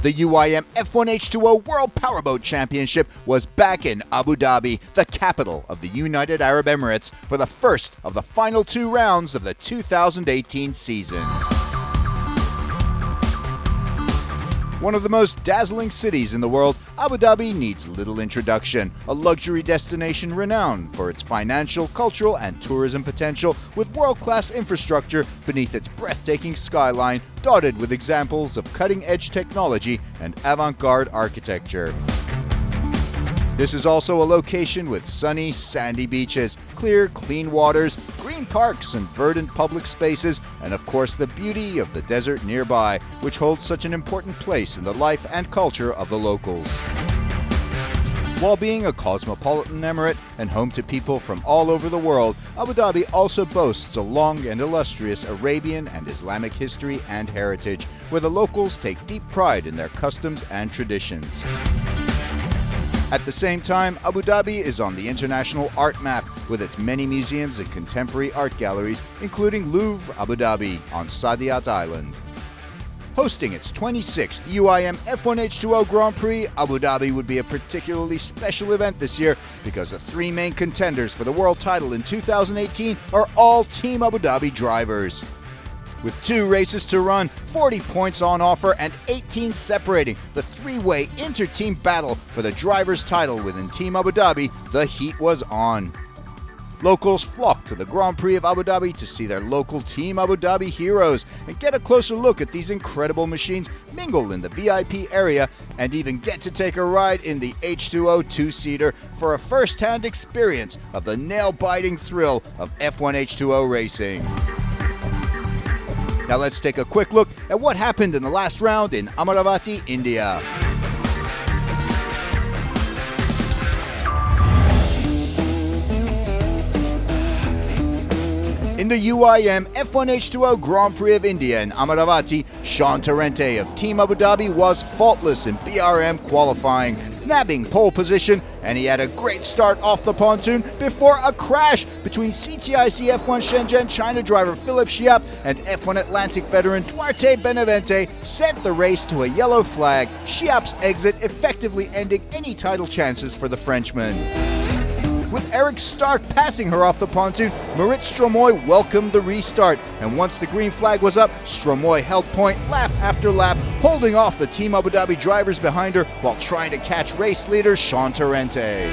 The UIM F1 H2O World Powerboat Championship was back in Abu Dhabi, the capital of the United Arab Emirates, for the first of the final two rounds of the 2018 season. One of the most dazzling cities in the world, Abu Dhabi needs little introduction, a luxury destination renowned for its financial, cultural, and tourism potential, with world-class infrastructure beneath its breathtaking skyline, dotted with examples of cutting-edge technology and avant-garde architecture. This is also a location with sunny, sandy beaches, clear, clean waters, green parks and verdant public spaces, and of course the beauty of the desert nearby, which holds such an important place in the life and culture of the locals. While being a cosmopolitan emirate and home to people from all over the world, Abu Dhabi also boasts a long and illustrious Arabian and Islamic history and heritage, where the locals take deep pride in their customs and traditions. At the same time, Abu Dhabi is on the international art map with its many museums and contemporary art galleries, including Louvre Abu Dhabi on Saadiyat Island. Hosting its 26th UIM F1 H2O Grand Prix, Abu Dhabi would be a particularly special event this year because the three main contenders for the world title in 2018 are all Team Abu Dhabi drivers. With 2 races to run, 40 points on offer, and 18 separating the three-way inter-team battle for the driver's title within Team Abu Dhabi, the heat was on. Locals flocked to the Grand Prix of Abu Dhabi to see their local Team Abu Dhabi heroes and get a closer look at these incredible machines, mingle in the VIP area, and even get to take a ride in the H2O 2-seater for a first-hand experience of the nail-biting thrill of F1 H2O racing. Now let's take a quick look at what happened in the last round in Amaravati, India. In the UIM F1 H2O Grand Prix of India in Amaravati, Sean Torrente of Team Abu Dhabi was faultless in BRM qualifying, nabbing pole position, and he had a great start off the pontoon before a crash between CTIC F1 Shenzhen China driver Philip Shiap and F1 Atlantic veteran Duarte Benavente sent the race to a yellow flag, Shiap's exit effectively ending any title chances for the Frenchman. With Eric Stark passing her off the pontoon, Marit Stromoy welcomed the restart, and once the green flag was up, Stromoy held point lap after lap, holding off the Team Abu Dhabi drivers behind her while trying to catch race leader Sean Torrente.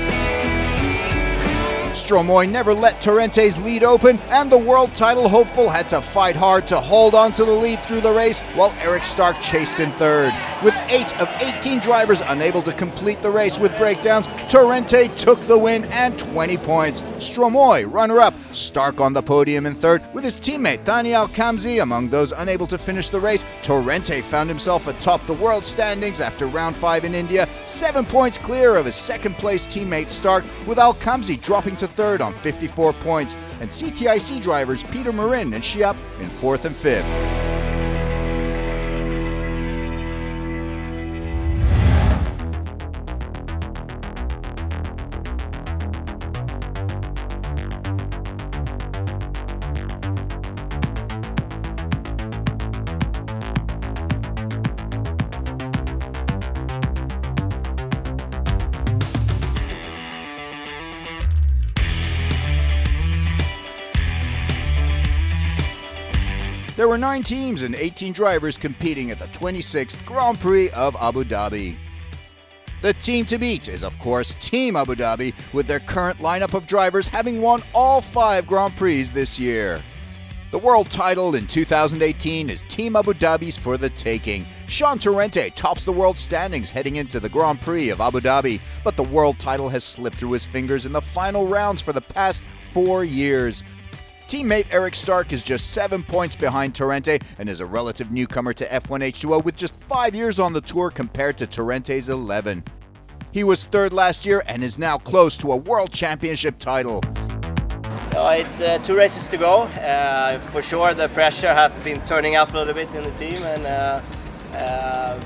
Stromoy never let Torrente's lead open, and the world title hopeful had to fight hard to hold on to the lead through the race while Eric Stark chased in third. With 8 of 18 drivers unable to complete the race with breakdowns, Torrente took the win and 20 points. Stromoy, runner-up, Stark on the podium in third, with his teammate Thani Al-Kamzi among those unable to finish the race. Torrente found himself atop the world standings after round 5 in India, 7 points clear of his second-place teammate Stark, with Al-Kamzi dropping to third on 54 points, and CTIC drivers Peter Marin and Shiap in 4th and 5th. There were 9 teams and 18 drivers competing at the 26th Grand Prix of Abu Dhabi. The team to beat is, of course, Team Abu Dhabi, with their current lineup of drivers having won all 5 Grand Prix this year. The world title in 2018 is Team Abu Dhabi's for the taking. Sean Torrente tops the world standings heading into the Grand Prix of Abu Dhabi, but the world title has slipped through his fingers in the final rounds for the past 4 years. Teammate Eric Stark is just 7 points behind Torrente and is a relative newcomer to F1 H2O with just 5 years on the tour compared to Torrente's 11. He was 3rd last year and is now close to a world championship title. It's 2 races to go. For sure the pressure has been turning up a little bit in the team,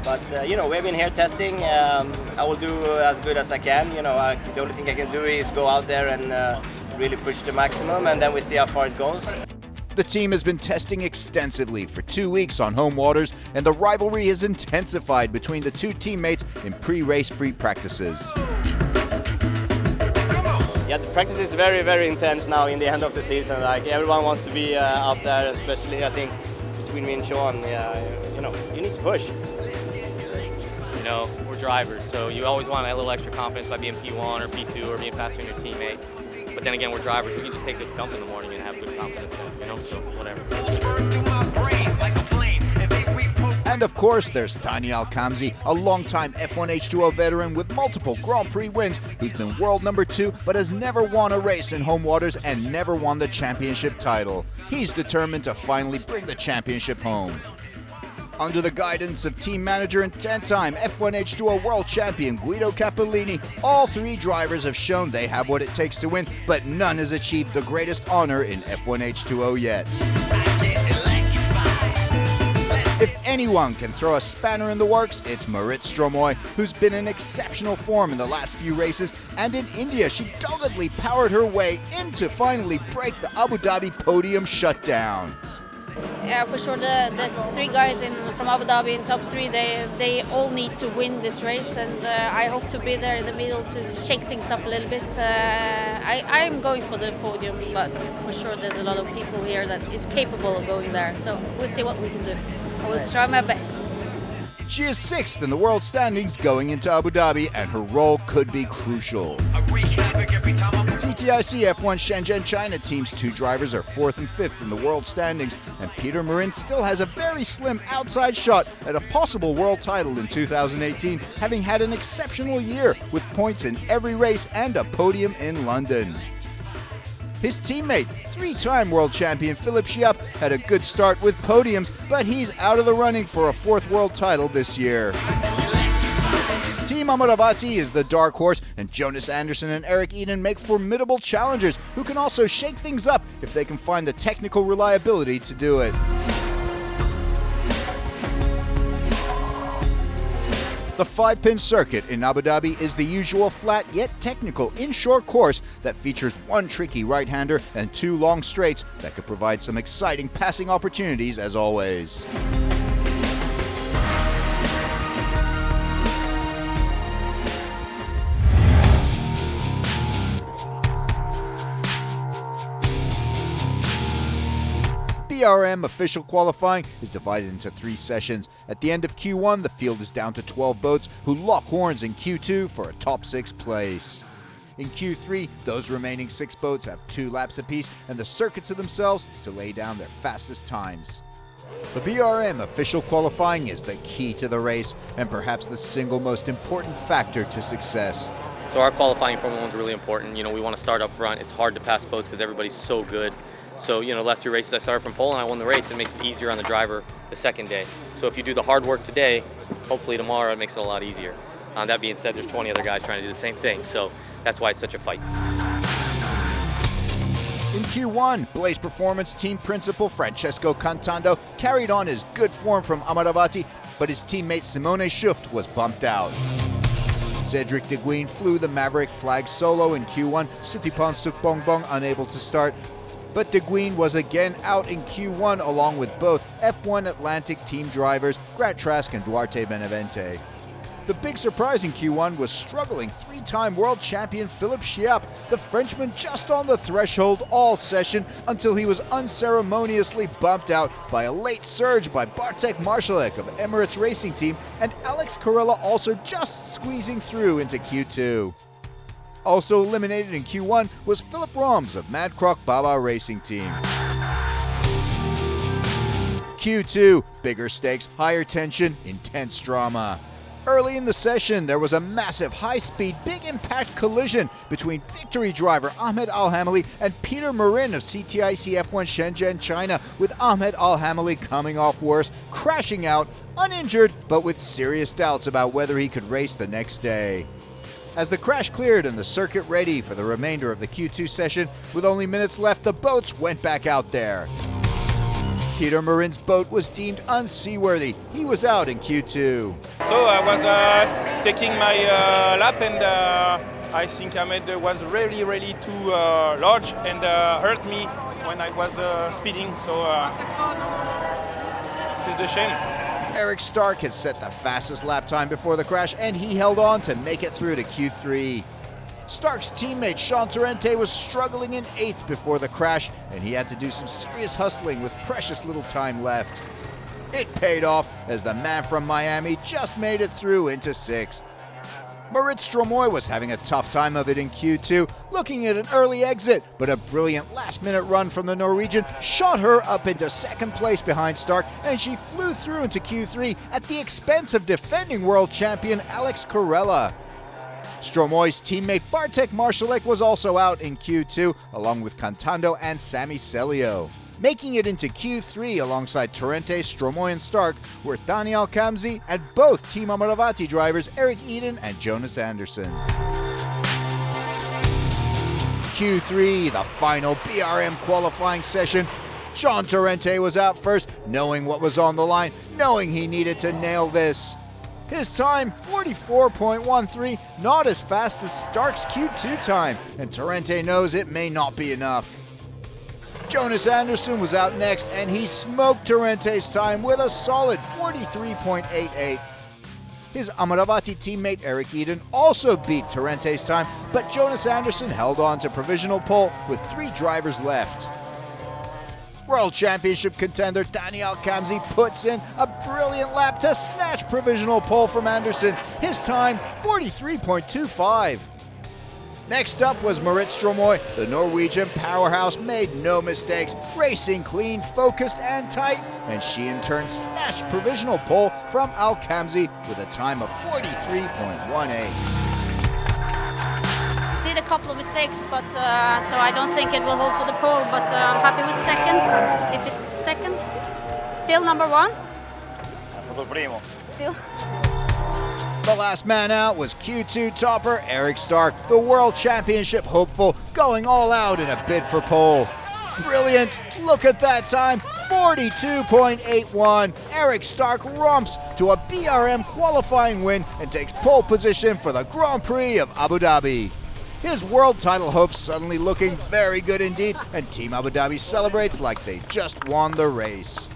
but we've been here testing. I will do as good as I can. The only thing I can do is go out there and really push the maximum, and then we see how far it goes. The team has been testing extensively for 2 weeks on home waters, and the rivalry has intensified between the two teammates in pre-race free practices. Yeah, the practice is very, very intense now in the end of the season. Like everyone wants to be out there, especially I think between me and Sean. You need to push. You know, we're drivers, so you always want a little extra confidence by being P1 or P2 or being faster than your teammate. But then again, we're drivers. We can just take the dump in the morning and have good confidence then, so whatever. And of course, there's Thani Al-Khamzi, a longtime F1 H2O veteran with multiple Grand Prix wins, who's been world number 2 but has never won a race in home waters and never won the championship title. He's determined to finally bring the championship home. Under the guidance of team manager and 10-time F1 H2O world champion Guido Cappellini, all 3 drivers have shown they have what it takes to win, but none has achieved the greatest honor in F1 H2O yet. If anyone can throw a spanner in the works, it's Marit Stromoy, who's been in exceptional form in the last few races, and in India she doggedly powered her way in to finally break the Abu Dhabi podium shutdown. Yeah, for sure. The 3 guys from Abu Dhabi in top 3, they all need to win this race, and I hope to be there in the middle to shake things up a little bit. I am going for the podium, but for sure there's a lot of people here that is capable of going there. So we'll see what we can do. I will try my best. She is 6th in the world standings going into Abu Dhabi, and her role could be crucial. CTIC F1 Shenzhen China team's 2 drivers are 4th and 5th in the world standings, and Peter Marin still has a very slim outside shot at a possible world title in 2018, having had an exceptional year with points in every race and a podium in London. His teammate, 3-time world champion Philippe Chiappe, had a good start with podiums, but he's out of the running for a 4th world title this year. Team Amravati is the dark horse, and Jonas Anderson and Eric Eden make formidable challengers who can also shake things up if they can find the technical reliability to do it. The 5-pin circuit in Abu Dhabi is the usual flat yet technical inshore course that features 1 tricky right-hander and 2 long straights that could provide some exciting passing opportunities as always. BRM official qualifying is divided into 3 sessions. At the end of Q1, the field is down to 12 boats who lock horns in Q2 for a top 6 place. In Q3, those remaining 6 boats have 2 laps apiece and the circuit to themselves to lay down their fastest times. The BRM official qualifying is the key to the race and perhaps the single most important factor to success. So our qualifying Formula 1 is really important. We want to start up front. It's hard to pass boats because everybody's so good. So, last 2 races I started from pole and I won the race. It makes it easier on the driver the second day. So if you do the hard work today, hopefully tomorrow it makes it a lot easier. That being said, there's 20 other guys trying to do the same thing. So that's why it's such a fight. In Q1, Blaze Performance team principal Francesco Cantando carried on his good form from Amravati, but his teammate Simone Schuft was bumped out. Cedric De Guin flew the Maverick flag solo in Q1, Sutipan Sukbongbong unable to start. But De Guin was again out in Q1 along with both F1 Atlantic team drivers Grant Trask and Duarte Benavente. The big surprise in Q1 was struggling 3-time world champion Philippe Chiappe, the Frenchman just on the threshold all session until he was unceremoniously bumped out by a late surge by Bartek Marszalek of Emirates Racing Team and Alex Carella also just squeezing through into Q2. Also eliminated in Q1 was Philip Roms of Mad Croc Baba Racing Team. Q2, bigger stakes, higher tension, intense drama. Early in the session, there was a massive high-speed, big-impact collision between victory driver Ahmed Al-Hamali and Peter Marin of CTIC F1 Shenzhen China, with Ahmed Al-Hamali coming off worse, crashing out, uninjured, but with serious doubts about whether he could race the next day. As the crash cleared and the circuit ready for the remainder of the Q2 session, with only minutes left, the boats went back out there. Peter Marin's boat was deemed unseaworthy. He was out in Q2. So I was taking my lap and I think Ahmed was really too large and hurt me when I was speeding, so this is the shame. Eric Stark has set the fastest lap time before the crash, and he held on to make it through to Q3. Stark's teammate Sean Torrente was struggling in 8th before the crash, and he had to do some serious hustling with precious little time left. It paid off as the man from Miami just made it through into 6th. Marit Stromoy was having a tough time of it in Q2, looking at an early exit, but a brilliant last-minute run from the Norwegian shot her up into 2nd place behind Stark, and she flew through into Q3 at the expense of defending world champion Alex Corella. Stromoy's teammate Bartek Marszalek was also out in Q2, along with Cantando and Sami Celio. Making it into Q3 alongside Torrente, Stromoy and Stark were Thani Alkamzi and both Team Amravati drivers Eric Eden and Jonas Anderson. Q3, the final BRM qualifying session. Sean Torrente was out first, knowing what was on the line, knowing he needed to nail this. His time, 44.13, not as fast as Stark's Q2 time, and Torrente knows it may not be enough. Jonas Anderson was out next, and he smoked Torrente's time with a solid 43.88. His Amravati teammate Eric Eden also beat Torrente's time, but Jonas Anderson held on to provisional pole with 3 drivers left. World Championship contender Daniel Kamzi puts in a brilliant lap to snatch provisional pole from Anderson. His time, 43.25. Next up was Marit Stromoy. The Norwegian powerhouse made no mistakes, racing clean, focused, and tight, and she in turn snatched provisional pole from Alkamzi with a time of 43.18. Did a couple of mistakes, but so I don't think it will hold for the pole, but I'm happy with 2nd. If it's 2nd, still number 1. Still. The last man out was Q2 topper Eric Stark, the World Championship hopeful, going all out in a bid for pole. Brilliant! Look at that time, 42.81. Eric Stark romps to a BRM qualifying win and takes pole position for the Grand Prix of Abu Dhabi. His world title hopes suddenly looking very good indeed, and Team Abu Dhabi celebrates like they just won the race.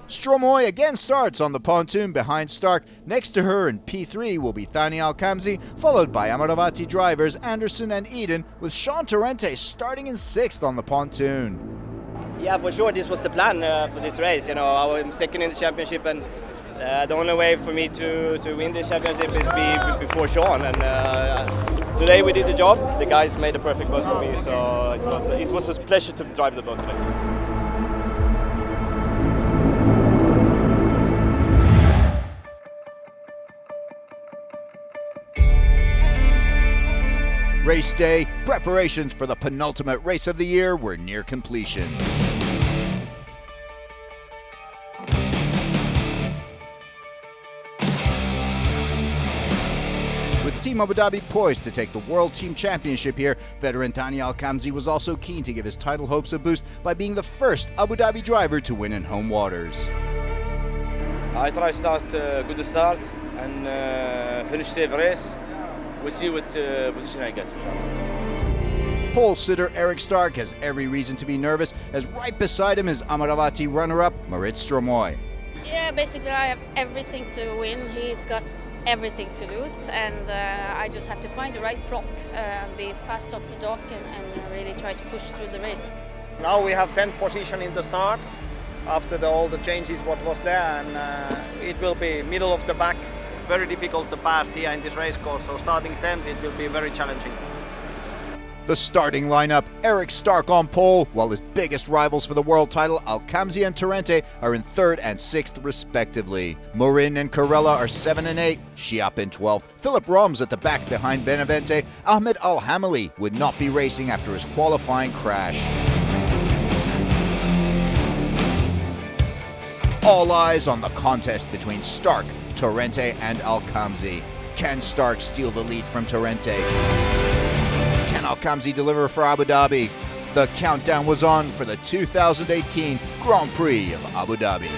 Stromoy again starts on the pontoon behind Stark. Next to her in P3 will be Thani Alkamzi, followed by Amravati drivers Anderson and Eden, with Sean Torrente starting in 6th on the pontoon. Yeah, for sure, this was the plan for this race. You know, I'm 2nd in the championship, and the only way for me to win this championship is be before Sean. And today we did the job. The guys made a perfect boat for me, so it was a pleasure to drive the boat today. Race day, preparations for the penultimate race of the year were near completion. With Team Abu Dhabi poised to take the World Team Championship here, veteran Thani Alkamzi was also keen to give his title hopes a boost by being the first Abu Dhabi driver to win in home waters. I try to start good start and finish safe race. We'll see what position I get, inshallah. Pole sitter Eric Stark has every reason to be nervous, as right beside him is Amravati runner-up Marit Stromoy. Yeah, basically I have everything to win. He's got everything to lose, and I just have to find the right prop, be fast off the dock, and really try to push through the race. Now we have 10th position in the start after all the changes what was there, and it will be middle of the back. It's very difficult to pass here in this race course, so starting 10th it will be very challenging. The starting lineup, Eric Stark on pole, while his biggest rivals for the world title, Alkamzi and Torrente, are in 3rd and 6th respectively. Morin and Corella are 7 and 8, Shiap in 12th. Philip Roms at the back behind Benavente. Ahmed Al-Hamali would not be racing after his qualifying crash. All eyes on the contest between Stark, Torrente and Alkamzi. Can Stark steal the lead from Torrente? Can Alkamzi deliver for Abu Dhabi? The countdown was on for the 2018 Grand Prix of Abu Dhabi.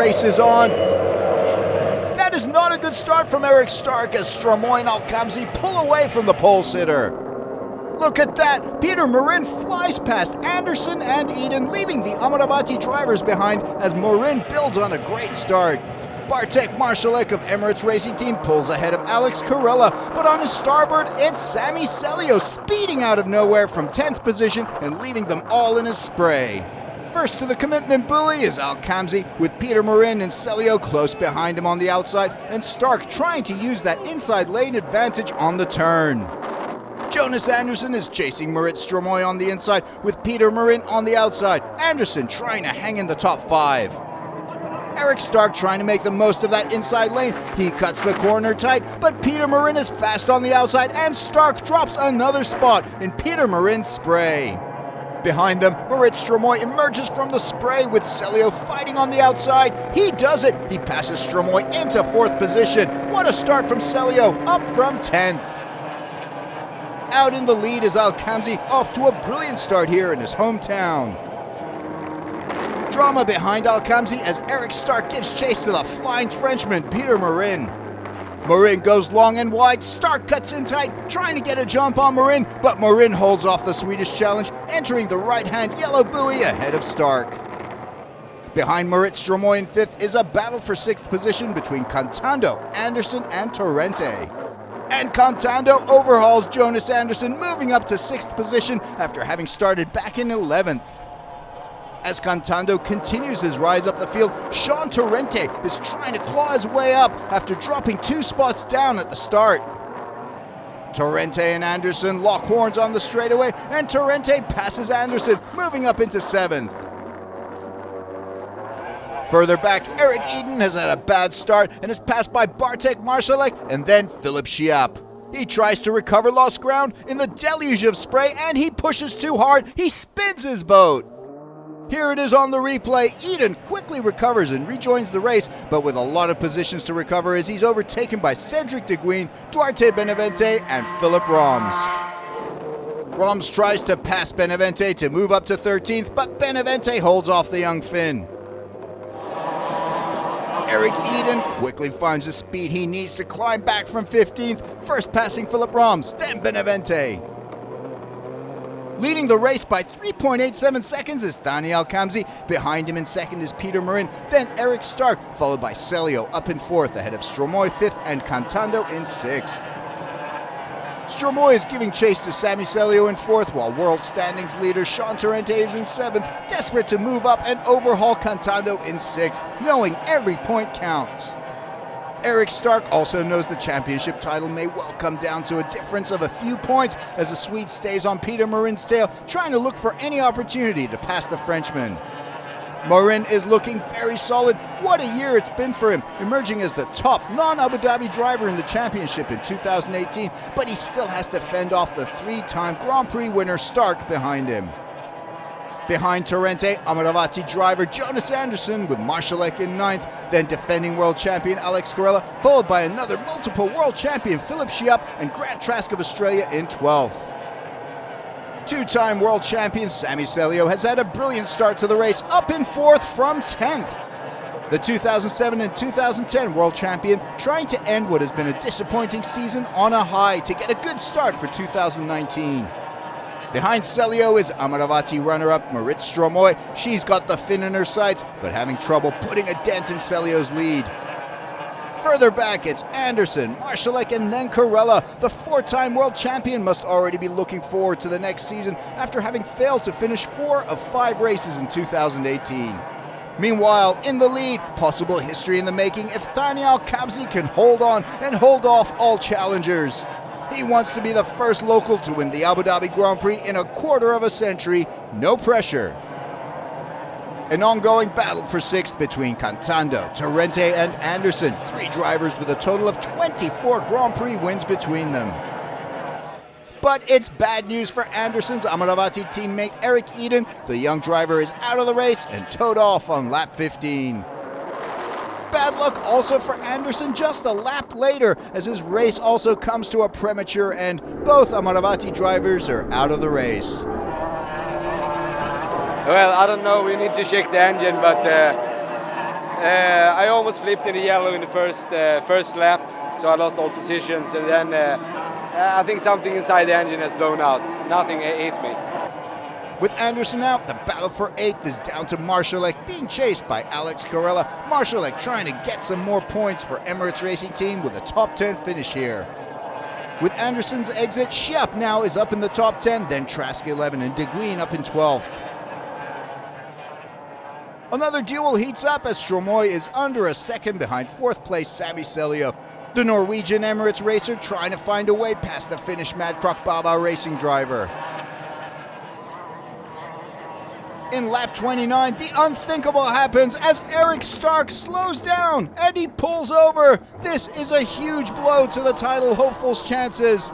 race is on. That is not a good start from Eric Stark as Stromoy and Al-Khamzi pull away from the pole sitter. Look at that! Peter Marin flies past Anderson and Eden, leaving the Amravati drivers behind as Marin builds on a great start. Bartek Marszalek of Emirates Racing Team pulls ahead of Alex Carella, but on his starboard, it's Sami Celio speeding out of nowhere from 10th position and leaving them all in his spray. First to the commitment buoy is Al-Khamzi, with Peter Marin and Celio close behind him on the outside, and Stark trying to use that inside lane advantage on the turn. Jonas Anderson is chasing Marit Stromoy on the inside, with Peter Marin on the outside. Anderson trying to hang in the top 5. Eric Stark trying to make the most of that inside lane. He cuts the corner tight, but Peter Marin is fast on the outside, and Stark drops another spot in Peter Marin's spray. Behind them, Marit Stromoy emerges from the spray with Celio fighting on the outside. He does it. He passes Stromoy into 4th position. What a start from Celio, up from 10th. Out in the lead is Al-Khamzi, off to a brilliant start here in his hometown. Drama behind Al-Khamzi as Eric Stark gives chase to the flying Frenchman, Peter Marin. Marin goes long and wide, Stark cuts in tight, trying to get a jump on Marin, but Marin holds off the Swedish challenge, entering the right-hand yellow buoy ahead of Stark. Behind Marit Stromoy in 5th is a battle for 6th position between Cantando, Anderson, and Torrente. And Cantando overhauls Jonas Anderson, moving up to 6th position after having started back in 11th. As Cantando continues his rise up the field, Sean Torrente is trying to claw his way up after dropping 2 spots down at the start. Torrente and Anderson lock horns on the straightaway, and Torrente passes Anderson, moving up into 7th. Further back, Eric Eden has had a bad start and is passed by Bartek Marszalek and then Philip Schiap. He tries to recover lost ground in the deluge of spray, and he pushes too hard. He spins his boat. Here it is on the replay. Eden quickly recovers and rejoins the race, but with a lot of positions to recover as he's overtaken by Cedric De Guin, Duarte Benavente, and Philip Roms. Roms tries to pass Benavente to move up to 13th, but Benavente holds off the young Finn. Eric Eden quickly finds the speed he needs to climb back from 15th, first passing Philip Roms, then Benavente. Leading the race by 3.87 seconds is Thani Al-Khamzi. Behind him in 2nd is Peter Marin, then Eric Stark, followed by Celio up in 4th, ahead of Stromoy 5th and Cantando in 6th. Stromoy is giving chase to Sami Celio in 4th, while world standings leader Sean Torrente is in 7th, desperate to move up and overhaul Cantando in 6th, knowing every point counts. Eric Stark also knows the championship title may well come down to a difference of a few points as the Swede stays on Peter Marin's tail, trying to look for any opportunity to pass the Frenchman. Marin is looking very solid. What a year it's been for him, emerging as the top non-Abu Dhabi driver in the championship in 2018, but he still has to fend off the 3-time Grand Prix winner Stark behind him. Behind Torrente, Amravati driver Jonas Anderson with Marszalek in 9th, then defending world champion Alex Carella, followed by another multiple world champion Philip Schiap and Grant Trask of Australia in 12th. 2-time world champion Sami Celio has had a brilliant start to the race, up in 4th from 10th. The 2007 and 2010 world champion trying to end what has been a disappointing season on a high to get a good start for 2019. Behind Celio is Amravati runner-up Marit Stromoy. She's got the Finn in her sights, but having trouble putting a dent in Celio's lead. Further back, it's Anderson, Marszalek, and then Carella. The 4-time world champion must already be looking forward to the next season after having failed to finish 4 of 5 races in 2018. Meanwhile, in the lead, possible history in the making if Thani Al-Khamzi can hold on and hold off all challengers. He wants to be the first local to win the Abu Dhabi Grand Prix in a quarter of a century. No pressure. An ongoing battle for 6th between Cantando, Torrente, and Anderson. 3 drivers with a total of 24 Grand Prix wins between them. But it's bad news for Anderson's Amravati teammate Eric Eden. The young driver is out of the race and towed off on lap 15. Bad luck also for Anderson just a lap later as his race also comes to a premature end. Both Amravati drivers are out of the race. Well, I don't know, we need to check the engine, but I almost flipped in the yellow in the first lap, so I lost all positions, and then I think something inside the engine has blown out. Nothing hit me. With Anderson out, the battle for 8th is down to Marszalek, being chased by Alex Carella. Marszalek trying to get some more points for Emirates Racing Team with a top 10 finish here. With Anderson's exit, Schiap now is up in the top 10, then Trask 11 and De Guin up in 12th. Another duel heats up as Stromoy is under a second behind 4th place Sami Seljo. The Norwegian Emirates racer trying to find a way past the Finnish Madcrock Baba racing driver. In lap 29, the unthinkable happens as Eric Stark slows down and he pulls over. This is a huge blow to the title hopefuls' chances.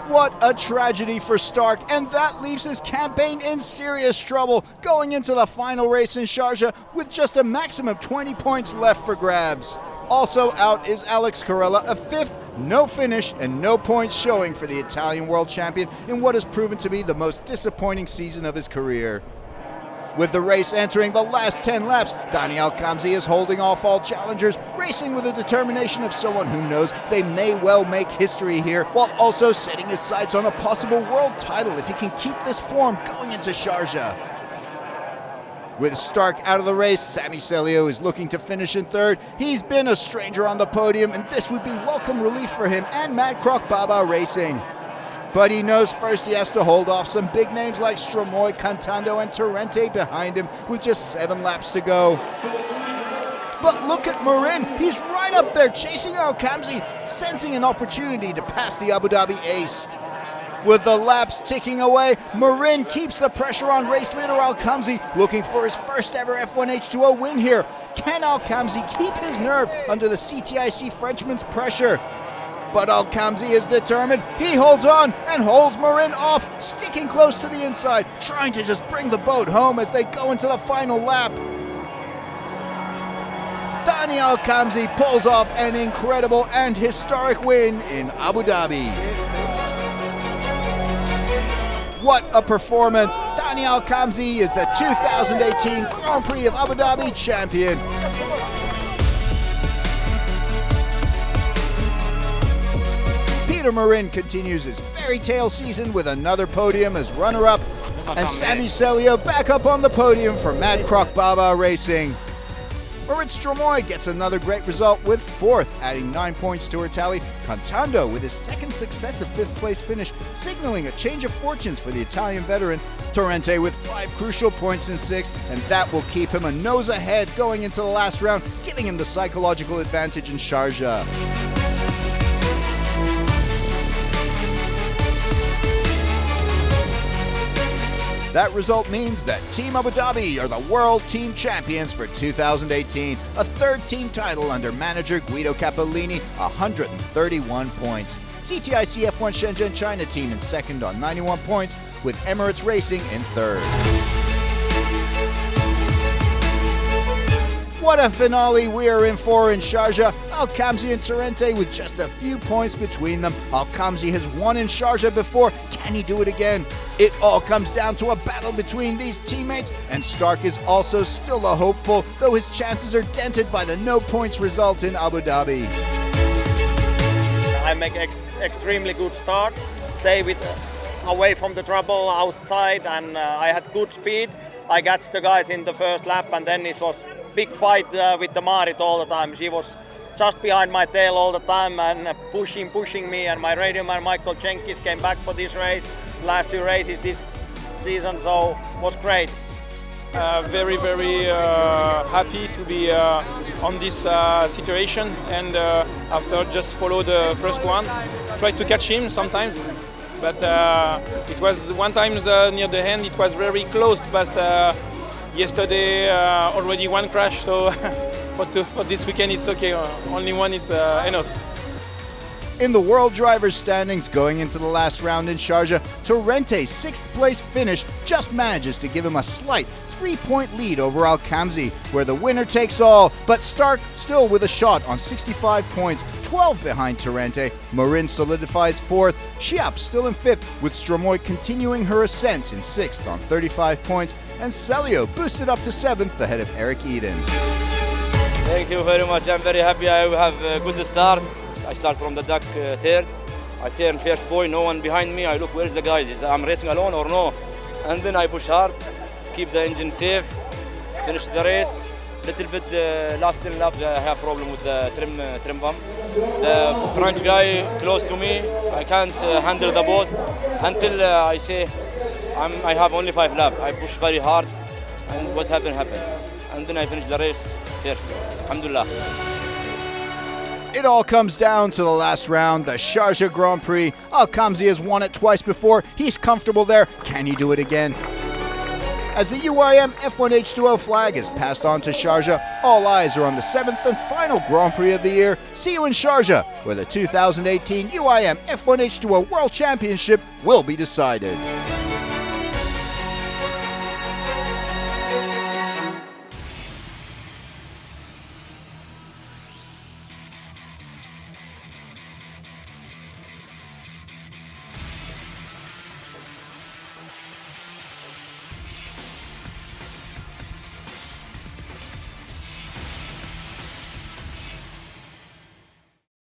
What a tragedy for Stark, and that leaves his campaign in serious trouble going into the final race in Sharjah with just a maximum 20 points left for grabs. Also out is Alex Carella, a 5th, no finish and no points showing for the Italian world champion in what has proven to be the most disappointing season of his career. With the race entering the last 10 laps, Daniel Kamzi is holding off all challengers, racing with the determination of someone who knows they may well make history here, while also setting his sights on a possible world title if he can keep this form going into Sharjah. With Stark out of the race, Sami Seljo is looking to finish in 3rd. He's been a stranger on the podium, and this would be welcome relief for him and Madcrock Baba Racing. But he knows first he has to hold off some big names like Stromoy, Cantando and Torrente behind him with just 7 laps to go. But look at Marin, he's right up there chasing Al-Kamzi, sensing an opportunity to pass the Abu Dhabi ace. With the laps ticking away, Marin keeps the pressure on race leader Al-Kamzi, looking for his first ever F1 H2O win here. Can Al-Kamzi keep his nerve under the CTIC Frenchman's pressure? But Al-Kamzi is determined. He holds on and holds Marin off, sticking close to the inside, trying to just bring the boat home as they go into the final lap. Daniel Al-Kamzi pulls off an incredible and historic win in Abu Dhabi. What a performance! Daniel Al-Kamzi is the 2018 Grand Prix of Abu Dhabi champion. Peter Marin continues his fairy tale season with another podium as runner-up, and Sami Seljo back up on the podium for Madcrock Baba Racing. Moritz Stromoy gets another great result with 4th, adding 9 points to her tally. Cantando with his 2nd successive 5th place finish, signaling a change of fortunes for the Italian veteran. Torrente with 5 crucial points in 6th, and that will keep him a nose ahead going into the last round, giving him the psychological advantage in Sharjah. That result means that Team Abu Dhabi are the World Team Champions for 2018, a 3rd team title under manager Guido Cappellini, 131 points. CTIC F1 Shenzhen China team in 2nd on 91 points, with Emirates Racing in 3rd. What a finale we are in for in Sharjah. Al-Kamzi and Torrente with just a few points between them. Al-Kamzi has won in Sharjah before. Can he do it again? It all comes down to a battle between these teammates, and Stark is also still a hopeful, though his chances are dented by the no points result in Abu Dhabi. I make extremely good start. Stay away from the trouble outside, and I had good speed. I got the guys in the first lap, and then it was big fight with the Marit all the time. She was just behind my tail all the time and pushing me, and my radio man Michael Jenkins came back for this race, last 2 races this season, so it was great. Very happy to be on this situation, and after just follow the first one, try to catch him sometimes, but it was one time near the end, it was very close, but yesterday already 1 crash, so for this weekend it's okay, only one, it's Enos. In the World Drivers' standings going into the last round in Sharjah, Torrente's 6th place finish just manages to give him a slight 3-point lead over Al-Kamzi, where the winner takes all, but Stark still with a shot on 65 points, 12 behind Torrente. Marin solidifies 4th, Schiap still in 5th, with Stromoy continuing her ascent in 6th on 35 points, and Seljo boosted up to 7th ahead of Eric Eden. Thank you very much. I'm very happy. I have a good start. I start from the duck third. I turn first point, no one behind me. I look, where's the guys? I'm racing alone or no? And then I push hard, keep the engine safe, finish the race. Little bit last 10 laps, I have problem with the trim bump. The French guy close to me, I can't handle the boat until I say I have only 5 laps. I push very hard, and what happened. And then I finish the race first. Alhamdulillah. It all comes down to the last round, the Sharjah Grand Prix. Al-Kamsi has won it twice before. He's comfortable there. Can he do it again? As the UIM F1 H2O flag is passed on to Sharjah, all eyes are on the 7th and final Grand Prix of the year. See you in Sharjah, where the 2018 UIM F1 H2O World Championship will be decided.